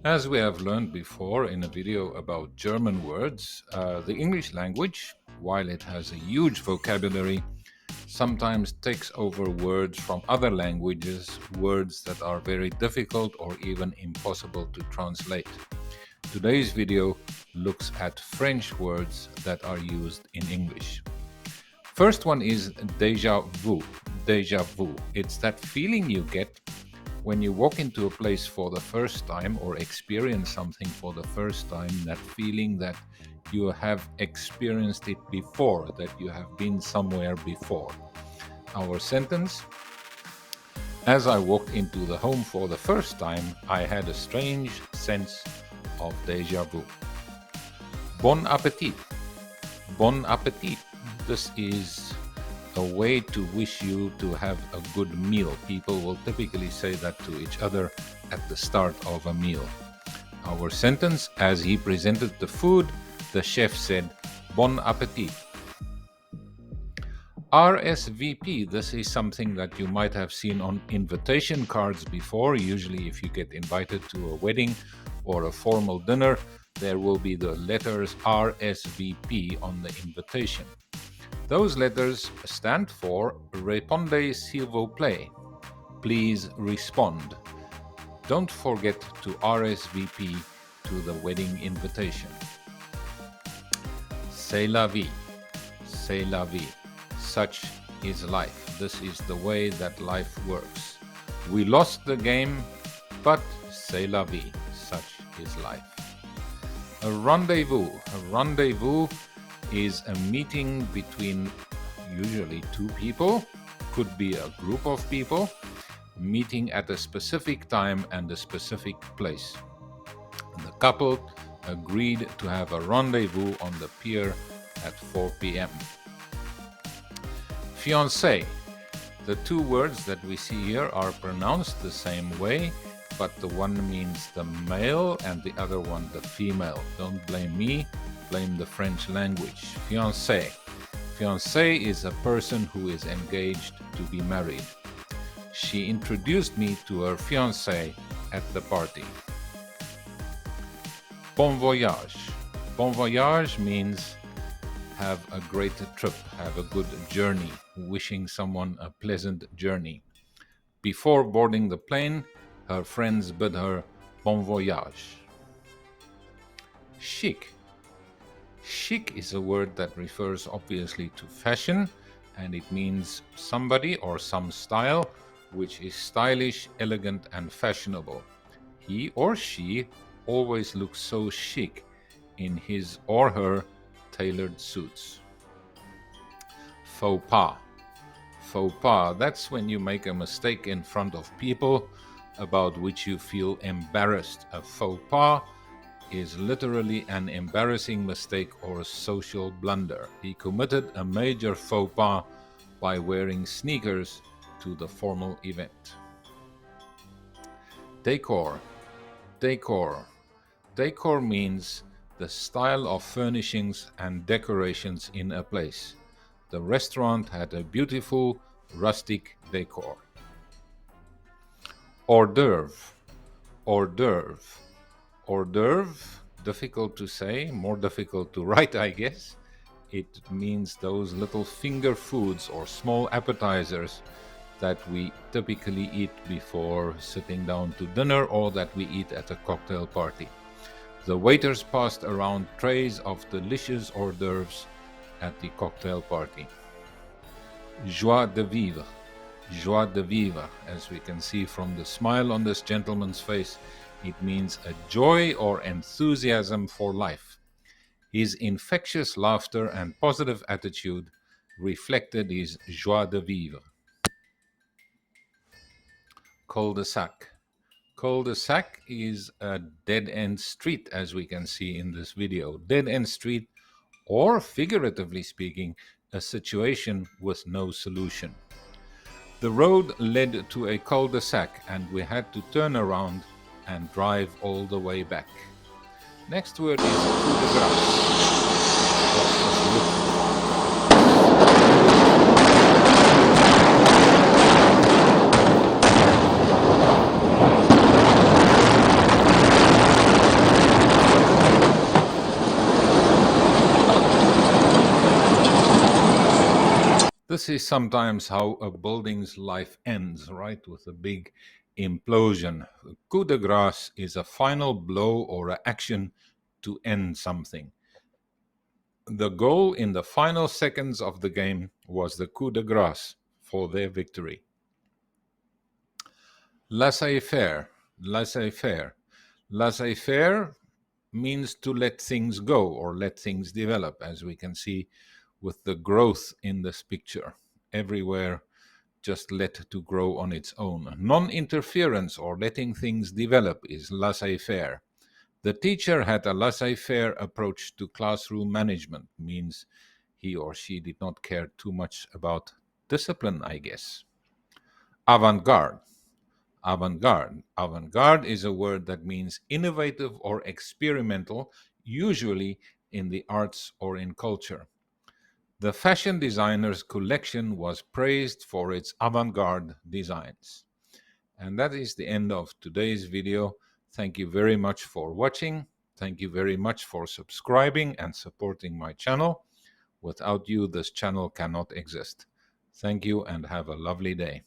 As we have learned before in a video about German words, the English language, while it has a huge vocabulary, sometimes takes over words from other languages, words that are very difficult or even impossible to translate. Today's video looks at French words that are used in English. First one is déjà vu. Déjà vu. It's that feeling you get when you walk into a place for the first time or experience something for the first time, that feeling that you have experienced it before, that you have been somewhere before. Our sentence: as I walked into the home for the first time, I had a strange sense of déjà vu. Bon appétit. Bon appétit. This is a way to wish you to have a good meal. People will typically say that to each other at the start of a meal. Our sentence: as he presented the food, the chef said, "Bon appétit." RSVP, this is something that you might have seen on invitation cards before. Usually if you get invited to a wedding or a formal dinner, there will be the letters RSVP on the invitation. Those letters stand for Répondez s'il vous plaît. Please respond. Don't forget to RSVP to the wedding invitation. C'est la vie. C'est la vie. Such is life. This is the way that life works. We lost the game, but c'est la vie. Such is life. A rendezvous. A rendezvous is a meeting between usually two people, could be a group of people, meeting at a specific time and a specific place. The couple agreed to have a rendezvous on the pier at 4 p.m. Fiancé. The two words that we see here are pronounced the same way, but the one means the male and the other one the female. Don't blame me, blame the French language. Fiancé. Fiancé is a person who is engaged to be married. She introduced me to her fiancé at the party. Bon voyage. Bon voyage means have a great trip, have a good journey, wishing someone a pleasant journey. Before boarding the plane, her friends bid her bon voyage. Chic. Chic is a word that refers obviously to fashion, and it means somebody or some style which is stylish, elegant, and fashionable. He or she always looks so chic in his or her tailored suits. Faux pas. Faux pas, that's when you make a mistake in front of people about which you feel embarrassed. A faux pas is literally an embarrassing mistake or a social blunder. He committed a major faux pas by wearing sneakers to the formal event. Decor. Decor. Decor means the style of furnishings and decorations in a place. The restaurant had a beautiful rustic decor. Hors d'oeuvre. Hors d'oeuvre. Hors d'oeuvre, difficult to say, more difficult to write, I guess. It means those little finger foods or small appetizers that we typically eat before sitting down to dinner or that we eat at a cocktail party. The waiters passed around trays of delicious hors d'oeuvres at the cocktail party. Joie de vivre. Joie de vivre. As we can see from the smile on this gentleman's face, it means a joy or enthusiasm for life. His infectious laughter and positive attitude reflected his joie de vivre. Cul-de-sac. Cul-de-sac is a dead-end street, as we can see in this video. Dead-end street, or figuratively speaking, a situation with no solution. The road led to a cul-de-sac and we had to turn around and drive all the way back. Next word is coup de grâce. Let's just look. This is sometimes how a building's life ends, right? With a big implosion. Coup de grace is a final blow or an action to end something. The goal in the final seconds of the game was the coup de grace for their victory. Laissez-faire, laissez-faire. Laissez-faire means to let things go or let things develop, as we can see with the growth in this picture. Everywhere, just let to grow on its own. Non-interference or letting things develop is laissez-faire. The teacher had a laissez-faire approach to classroom management, means he or she did not care too much about discipline, I guess. Avant-garde. Avant-garde. Avant-garde is a word that means innovative or experimental, usually in the arts or in culture. The fashion designer's collection was praised for its avant-garde designs. And that is the end of today's video. Thank you very much for watching. Thank you very much for subscribing and supporting my channel. Without you, this channel cannot exist. Thank you and have a lovely day.